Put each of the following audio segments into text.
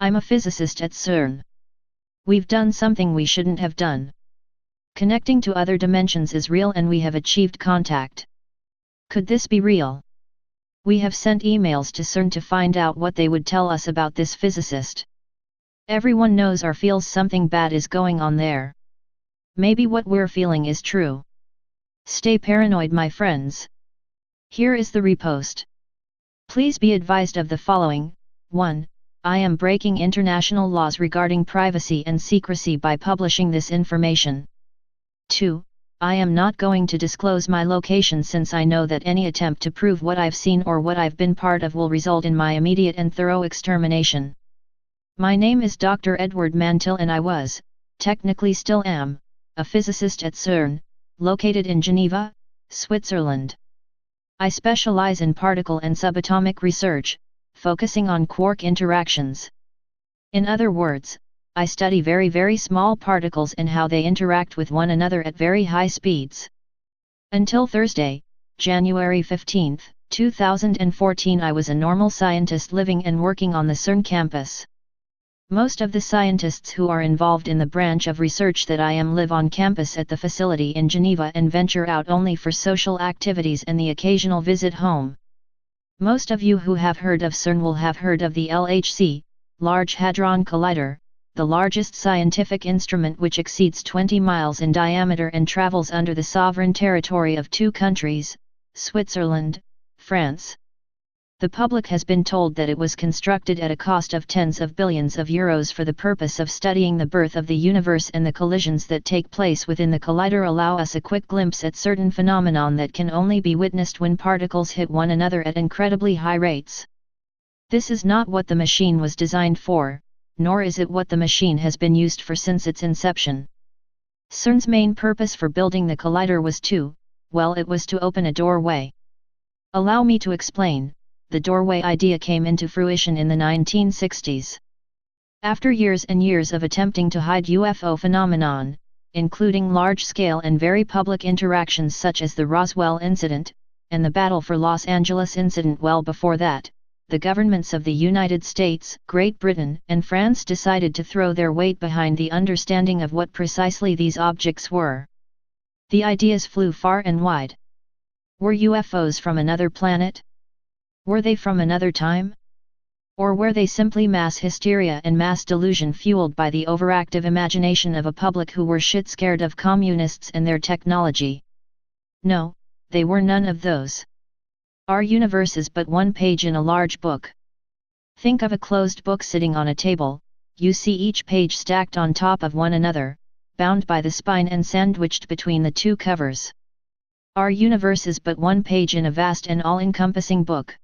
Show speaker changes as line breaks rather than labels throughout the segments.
I'm a physicist at CERN. We've done something we shouldn't have done. Connecting to other dimensions is real and we have achieved contact. Could this be real? We have sent emails to CERN to find out what they would tell us about this physicist. Everyone knows or feels something bad is going on there. Maybe what we're feeling is true. Stay paranoid, my friends. Here is the repost. Please be advised of the following. 1. I am breaking international laws regarding privacy and secrecy by publishing this information. 2. I am not going to disclose my location since I know that any attempt to prove what I've seen or what I've been part of will result in my immediate and thorough extermination. My name is Dr. Edward Mantil and I was, technically still am, a physicist at CERN, located in Geneva, Switzerland. I specialize in particle and subatomic research, focusing on quark interactions. In other words, I study very, very small particles and how they interact with one another at very high speeds. Until Thursday, January 15, 2014, I was a normal scientist living and working on the CERN campus. Most of the scientists who are involved in the branch of research that I am live on campus at the facility in Geneva and venture out only for social activities and the occasional visit home. Most of you who have heard of CERN will have heard of the LHC, Large Hadron Collider, the largest scientific instrument which exceeds 20 miles in diameter and travels under the sovereign territory of two countries, Switzerland, France. The public has been told that it was constructed at a cost of tens of billions of euros for the purpose of studying the birth of the universe, and the collisions that take place within the collider allow us a quick glimpse at certain phenomenon that can only be witnessed when particles hit one another at incredibly high rates. This is not what the machine was designed for, nor is it what the machine has been used for since its inception. CERN's main purpose for building the collider was to open a doorway. Allow me to explain. The doorway idea came into fruition in the 1960s. After years and years of attempting to hide UFO phenomenon, including large-scale and very public interactions such as the Roswell incident, and the Battle for Los Angeles incident well before that, the governments of the United States, Great Britain, and France decided to throw their weight behind the understanding of what precisely these objects were. The ideas flew far and wide. Were UFOs from another planet? Were they from another time? Or were they simply mass hysteria and mass delusion fueled by the overactive imagination of a public who were shit scared of communists and their technology? No, they were none of those. Our universe is but one page in a large book. Think of a closed book sitting on a table. You see each page stacked on top of one another, bound by the spine and sandwiched between the two covers. Our universe is but one page in a vast and all-encompassing book.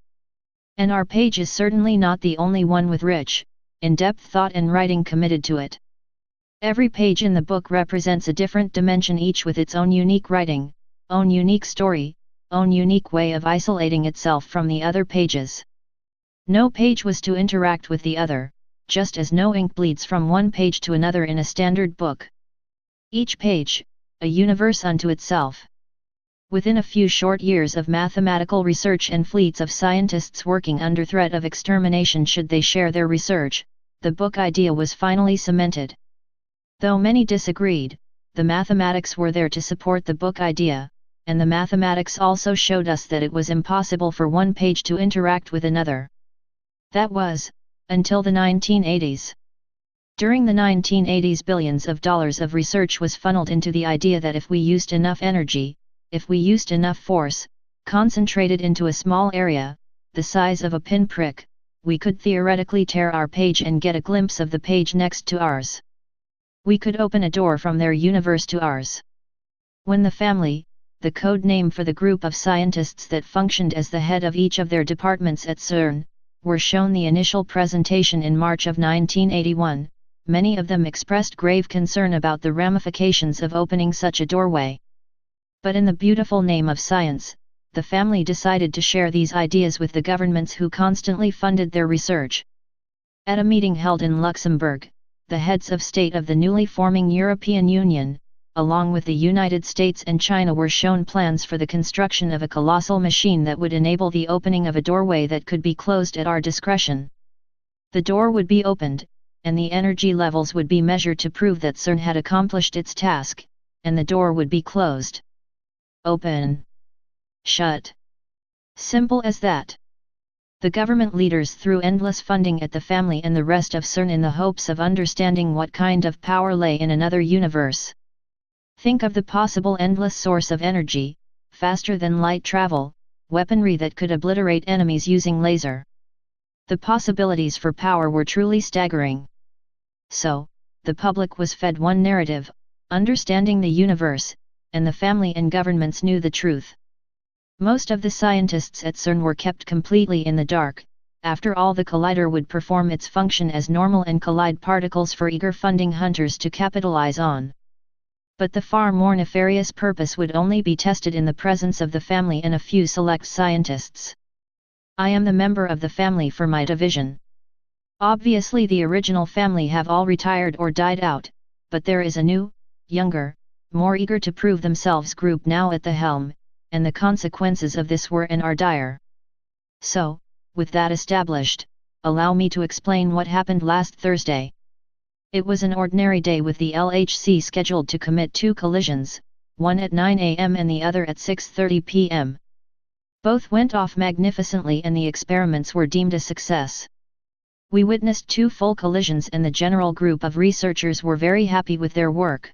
And our page is certainly not the only one with rich, in-depth thought and writing committed to it. Every page in the book represents a different dimension, each with its own unique writing, own unique story, own unique way of isolating itself from the other pages. No page was to interact with the other, just as no ink bleeds from one page to another in a standard book. Each page, a universe unto itself. Within a few short years of mathematical research and fleets of scientists working under threat of extermination should they share their research, the book idea was finally cemented. Though many disagreed, the mathematics were there to support the book idea, and the mathematics also showed us that it was impossible for one page to interact with another. That was, until the 1980s. During the 1980s, billions of dollars of research was funneled into the idea that if we used enough energy, if we used enough force, concentrated into a small area, the size of a pinprick, we could theoretically tear our page and get a glimpse of the page next to ours. We could open a door from their universe to ours. When the family, the code name for the group of scientists that functioned as the head of each of their departments at CERN, were shown the initial presentation in March of 1981, many of them expressed grave concern about the ramifications of opening such a doorway. But in the beautiful name of science, the family decided to share these ideas with the governments who constantly funded their research. At a meeting held in Luxembourg, the heads of state of the newly forming European Union, along with the United States and China, were shown plans for the construction of a colossal machine that would enable the opening of a doorway that could be closed at our discretion. The door would be opened, and the energy levels would be measured to prove that CERN had accomplished its task, and the door would be closed. Open. Shut. Simple as that. The government leaders threw endless funding at the family and the rest of CERN in the hopes of understanding what kind of power lay in another universe. Think of the possible endless source of energy, faster than light travel, weaponry that could obliterate enemies using laser. The possibilities for power were truly staggering. So, the public was fed one narrative, understanding the universe, and the family and governments knew the truth. Most of the scientists at CERN were kept completely in the dark. After all, the collider would perform its function as normal and collide particles for eager funding hunters to capitalize on. But the far more nefarious purpose would only be tested in the presence of the family and a few select scientists. I am the member of the family for my division. Obviously the original family have all retired or died out, but there is a new, younger, more eager to prove themselves group now at the helm, and the consequences of this were and are dire. So, with that established, allow me to explain what happened last Thursday. It was an ordinary day with the LHC scheduled to commit 2 collisions, one at 9 am and the other at 6:30 pm. Both went off magnificently and the experiments were deemed a success. We witnessed 2 full collisions and the general group of researchers were very happy with their work.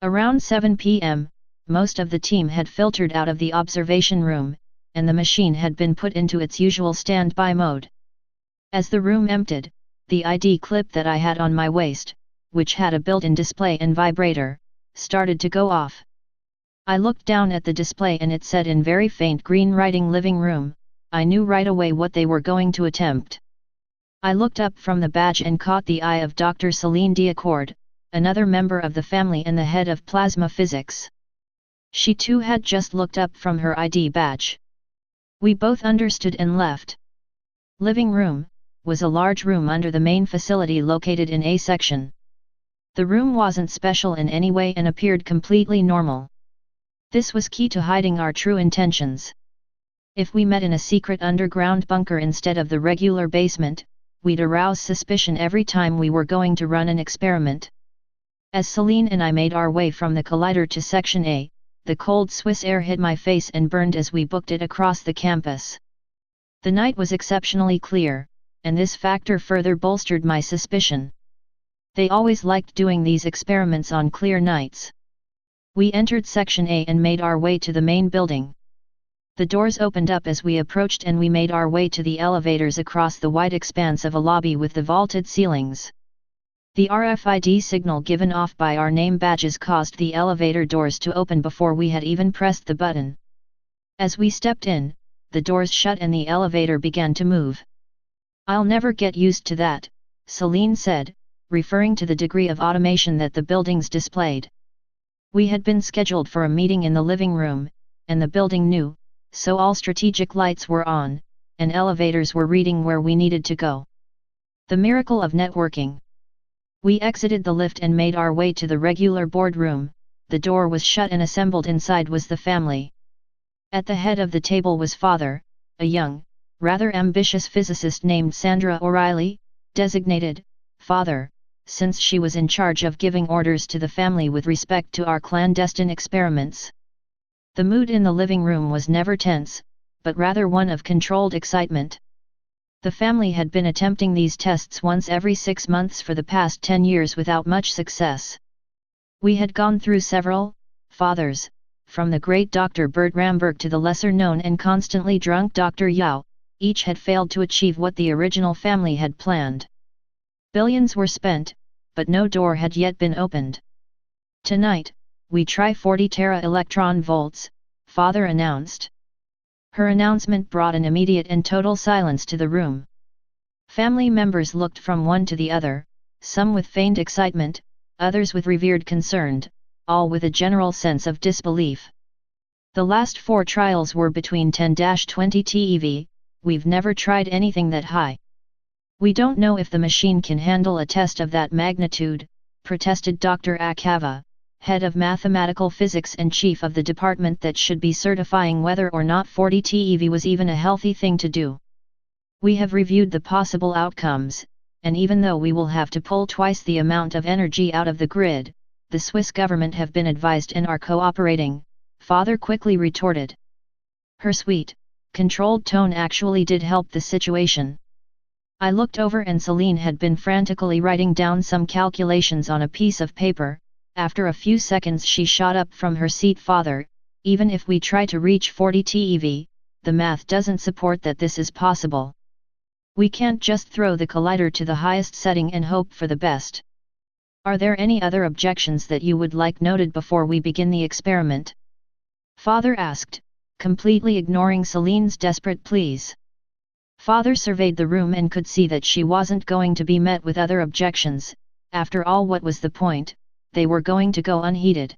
Around 7 pm, most of the team had filtered out of the observation room, and the machine had been put into its usual standby mode. As the room emptied, the ID clip that I had on my waist, which had a built-in display and vibrator, started to go off. I looked down at the display and it said in very faint green writing "living room." I knew right away what they were going to attempt. I looked up from the badge and caught the eye of Dr. Céline Diacord, another member of the family and the head of plasma physics. She too had just looked up from her ID badge. We both understood and left. Living room was a large room under the main facility located in A section. The room wasn't special in any way and appeared completely normal. This was key to hiding our true intentions. If we met in a secret underground bunker instead of the regular basement, we'd arouse suspicion every time we were going to run an experiment. As Céline and I made our way from the collider to Section A, the cold Swiss air hit my face and burned as we booked it across the campus. The night was exceptionally clear, and this factor further bolstered my suspicion. They always liked doing these experiments on clear nights. We entered Section A and made our way to the main building. The doors opened up as we approached and we made our way to the elevators across the wide expanse of a lobby with the vaulted ceilings. The RFID signal given off by our name badges caused the elevator doors to open before we had even pressed the button. As we stepped in, the doors shut and the elevator began to move. "I'll never get used to that," Céline said, referring to the degree of automation that the buildings displayed. We had been scheduled for a meeting in the living room, and the building knew, so all strategic lights were on, and elevators were reading where we needed to go. The miracle of networking. We exited the lift and made our way to the regular boardroom. The door was shut and assembled inside was the family. At the head of the table was Father, a young, rather ambitious physicist named Sandra O'Reilly, designated Father, since she was in charge of giving orders to the family with respect to our clandestine experiments. The mood in the living room was never tense, but rather one of controlled excitement. The family had been attempting these tests once every 6 months for the past 10 years without much success. We had gone through several fathers, from the great Dr. Bert Ramberg to the lesser-known and constantly drunk Dr. Yao. Each had failed to achieve what the original family had planned. Billions were spent, but no door had yet been opened. "Tonight, we try 40 tera-electron volts," Father announced. Her announcement brought an immediate and total silence to the room. Family members looked from one to the other, some with feigned excitement, others with revered concern, all with a general sense of disbelief. The last 4 trials were between 10-20 TeV, we've never tried anything that high. We don't know if the machine can handle a test of that magnitude, protested Dr. Akava, head of mathematical physics and chief of the department that should be certifying whether or not 40 TeV was even a healthy thing to do. We have reviewed the possible outcomes, and even though we will have to pull twice the amount of energy out of the grid, the Swiss government have been advised and are cooperating, Father quickly retorted. Her sweet, controlled tone actually did help the situation. I looked over and Celine had been frantically writing down some calculations on a piece of paper. After a few seconds she shot up from her seat. Father, even if we try to reach 40 TeV, the math doesn't support that this is possible. We can't just throw the collider to the highest setting and hope for the best. Are there any other objections that you would like noted before we begin the experiment? Father asked, completely ignoring Celine's desperate pleas. Father surveyed the room and could see that she wasn't going to be met with other objections. After all, what was the point? They were going to go unheeded.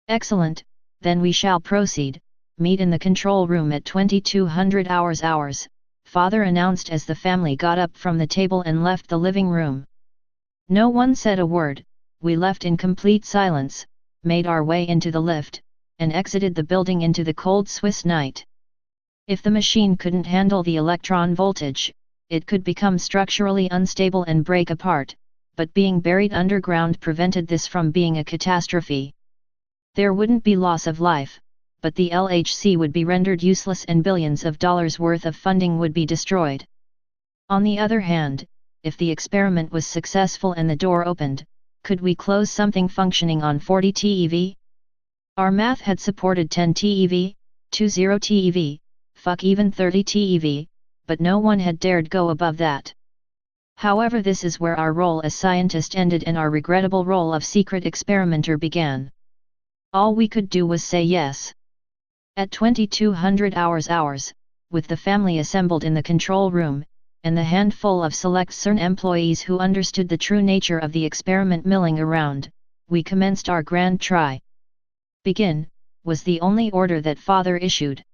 Excellent, then we shall proceed. Meet in the control room at 2200 hours, Father announced as the family got up from the table and left the living room. No one said a word. We left in complete silence, made our way into the lift, and exited the building into the cold Swiss night. If the machine couldn't handle the electron voltage, it could become structurally unstable and break apart, but being buried underground prevented this from being a catastrophe. There wouldn't be loss of life, but the LHC would be rendered useless and billions of dollars worth of funding would be destroyed. On the other hand, if the experiment was successful and the door opened, could we close something functioning on 40 TeV? Our math had supported 10 TeV, 20 TeV, even 30 TeV, but no one had dared go above that. However, this is where our role as scientist ended and our regrettable role of secret experimenter began. All we could do was say yes. At 2200 hours, with the family assembled in the control room, and the handful of select CERN employees who understood the true nature of the experiment milling around, we commenced our grand try. Begin, was the only order that Father issued.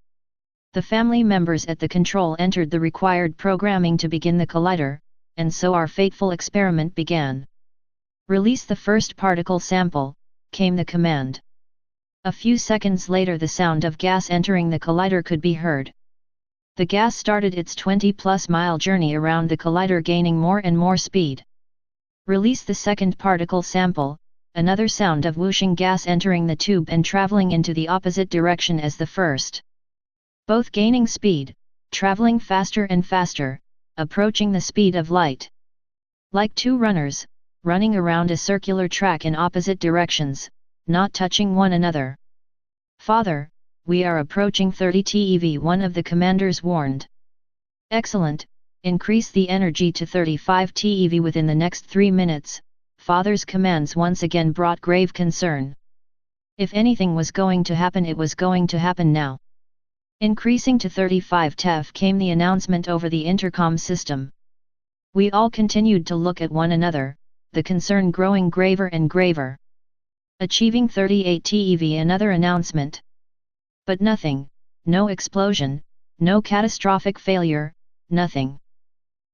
The family members at the control entered the required programming to begin the collider, and so our fateful experiment began. Release the first particle sample, came the command. A few seconds later the sound of gas entering the collider could be heard. The gas started its 20-plus-mile journey around the collider, gaining more and more speed. Release the second particle sample, another sound of whooshing gas entering the tube and traveling into the opposite direction as the first. Both gaining speed, traveling faster and faster, approaching the speed of light. Like two runners, running around a circular track in opposite directions, not touching one another. Father, we are approaching 30 TeV, one of the commanders warned. Excellent, increase the energy to 35 TeV within the next 3 minutes, Father's commands once again brought grave concern. If anything was going to happen, it was going to happen now. Increasing to 35 TeV came the announcement over the intercom system. We all continued to look at one another, the concern growing graver and graver. Achieving 38 TeV, another announcement. But nothing, no explosion, no catastrophic failure, nothing.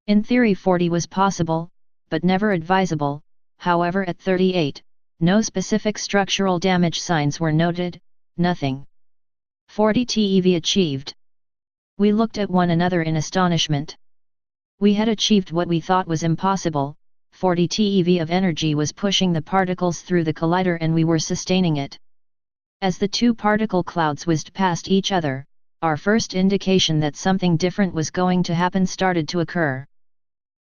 In theory 40 was possible, but never advisable. However, at 38, no specific structural damage signs were noted, nothing. 40 TeV achieved. We looked at one another in astonishment. We had achieved what we thought was impossible. 40 TeV of energy was pushing the particles through the collider and we were sustaining it. As the two particle clouds whizzed past each other, our first indication that something different was going to happen started to occur.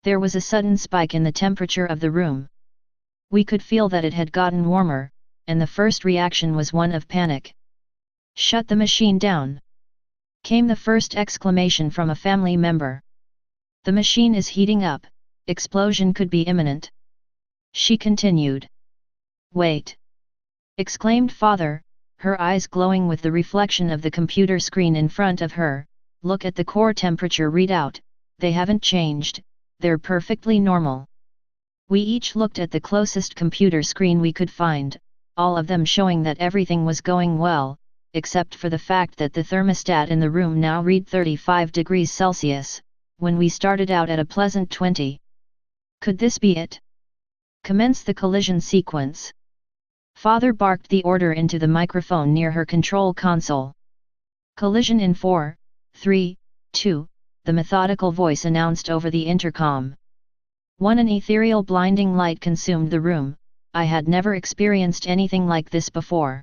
There was a sudden spike in the temperature of the room. We could feel that it had gotten warmer, and the first reaction was one of panic. Shut the machine down! Came the first exclamation from a family member. The machine is heating up, explosion could be imminent. She continued. Wait! Exclaimed Father, her eyes glowing with the reflection of the computer screen in front of her. Look at the core temperature readout, they haven't changed, they're perfectly normal. We each looked at the closest computer screen we could find, all of them showing that everything was going well, except for the fact that the thermostat in the room now read 35 degrees Celsius, when we started out at a pleasant 20. Could this be it? Commence the collision sequence. Father barked the order into the microphone near her control console. Collision in 4, 3, 2, the methodical voice announced over the intercom. An ethereal blinding light consumed the room. I had never experienced anything like this before.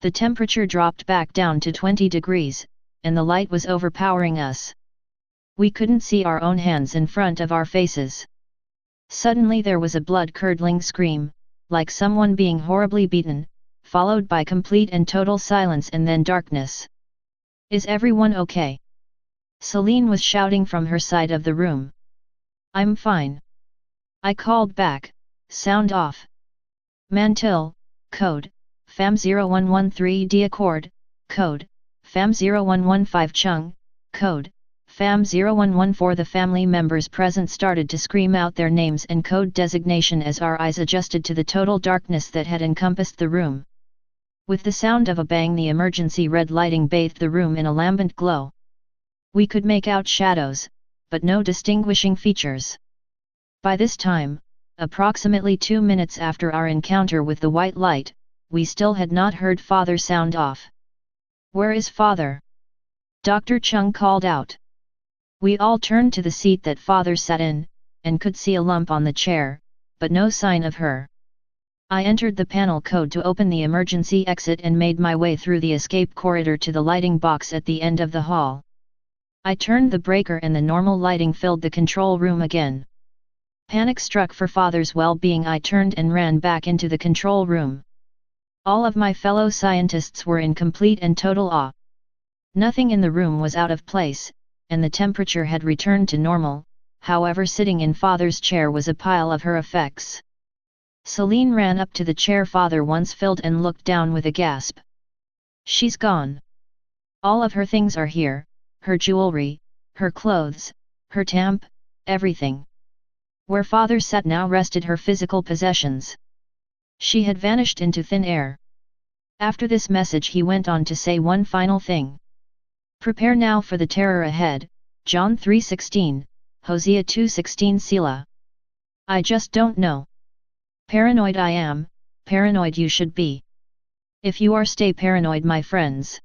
The temperature dropped back down to 20 degrees, and the light was overpowering us. We couldn't see our own hands in front of our faces. Suddenly there was a blood-curdling scream, like someone being horribly beaten, followed by complete and total silence and then darkness. "Is everyone okay?" Celine was shouting from her side of the room. "I'm fine," I called back, "sound off." Mantil, code, FAM 0113D Accord, code, FAM 0115 Chung, code, FAM 0114. The family members present started to scream out their names and code designation as our eyes adjusted to the total darkness that had encompassed the room. With the sound of a bang, the emergency red lighting bathed the room in a lambent glow. We could make out shadows, but no distinguishing features. By this time, approximately 2 minutes after our encounter with the white light, we still had not heard Father sound off. "Where is Father?" Dr. Chung called out. We all turned to the seat that Father sat in, and could see a lump on the chair, but no sign of her. I entered the panel code to open the emergency exit and made my way through the escape corridor to the lighting box at the end of the hall. I turned the breaker and the normal lighting filled the control room again. Panic struck for Father's well-being. I turned and ran back into the control room. All of my fellow scientists were in complete and total awe. Nothing in the room was out of place, and the temperature had returned to normal. However, sitting in Father's chair was a pile of her effects. Celine ran up to the chair Father once filled and looked down with a gasp. "She's gone. All of her things are here, her jewelry, her clothes, her tamp, everything." Where Father sat now rested her physical possessions. She had vanished into thin air. After this message he went on to say one final thing. "Prepare now for the terror ahead, John 3:16, Hosea 2:16 Selah. I just don't know. Paranoid I am, paranoid you should be. If you are, stay paranoid, my friends."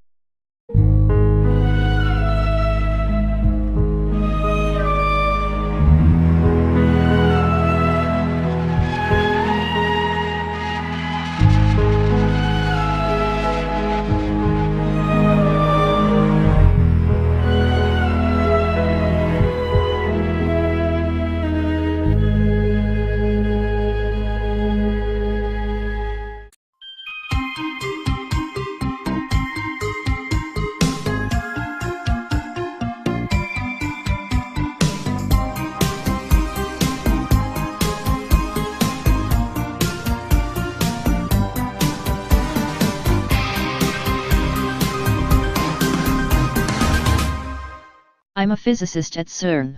I'm a physicist at CERN.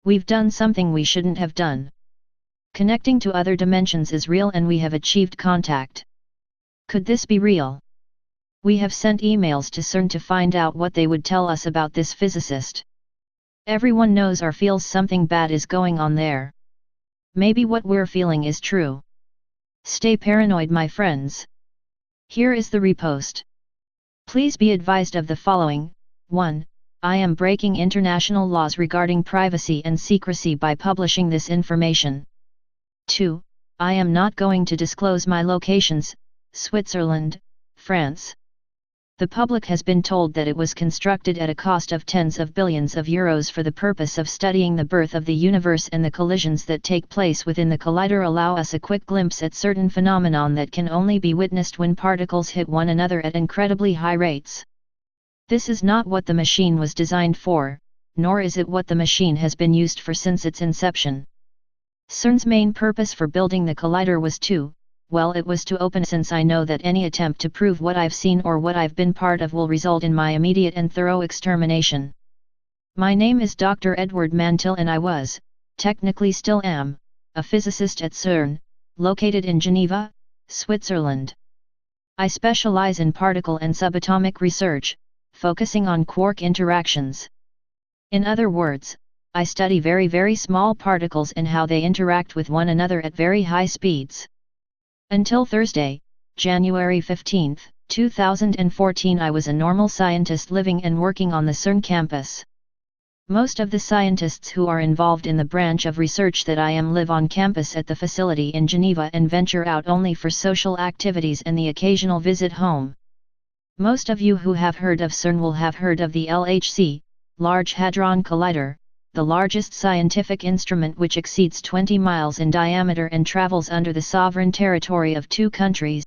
We've done something we shouldn't have done. Connecting to other dimensions is real and we have achieved contact. Could this be real? We have sent emails to CERN to find out what they would tell us about this physicist. Everyone knows or feels something bad is going on there. Maybe what we're feeling is true. Stay paranoid, my friends. Here is the repost. Please be advised of the following. 1. I am breaking international laws regarding privacy and secrecy by publishing this information. 2. I am not going to disclose my locations, Switzerland, France. The public has been told that it was constructed at a cost of tens of billions of euros for the purpose of studying the birth of the universe, and the collisions that take place within the collider allow us a quick glimpse at certain phenomenon that can only be witnessed when particles hit one another at incredibly high rates. This is not what the machine was designed for, nor is it what the machine has been used for since its inception. CERN's main purpose for building the collider was to open, since I know that any attempt to prove what I've seen or what I've been part of will result in my immediate and thorough extermination. My name is Dr. Edward Mantil and I was, technically still am, a physicist at CERN, located in Geneva, Switzerland. I specialize in particle and subatomic research, focusing on quark interactions. In other words, I study very small particles and how they interact with one another at very high speeds. Until Thursday, January 15, 2014, I was a normal scientist living and working on the CERN campus. Most of the scientists who are involved in the branch of research that I am live on campus at the facility in Geneva and venture out only for social activities and the occasional visit home. Most of you who have heard of CERN will have heard of the LHC, Large Hadron Collider, the largest scientific instrument which exceeds 20 miles in diameter and travels under the sovereign territory of 2 countries.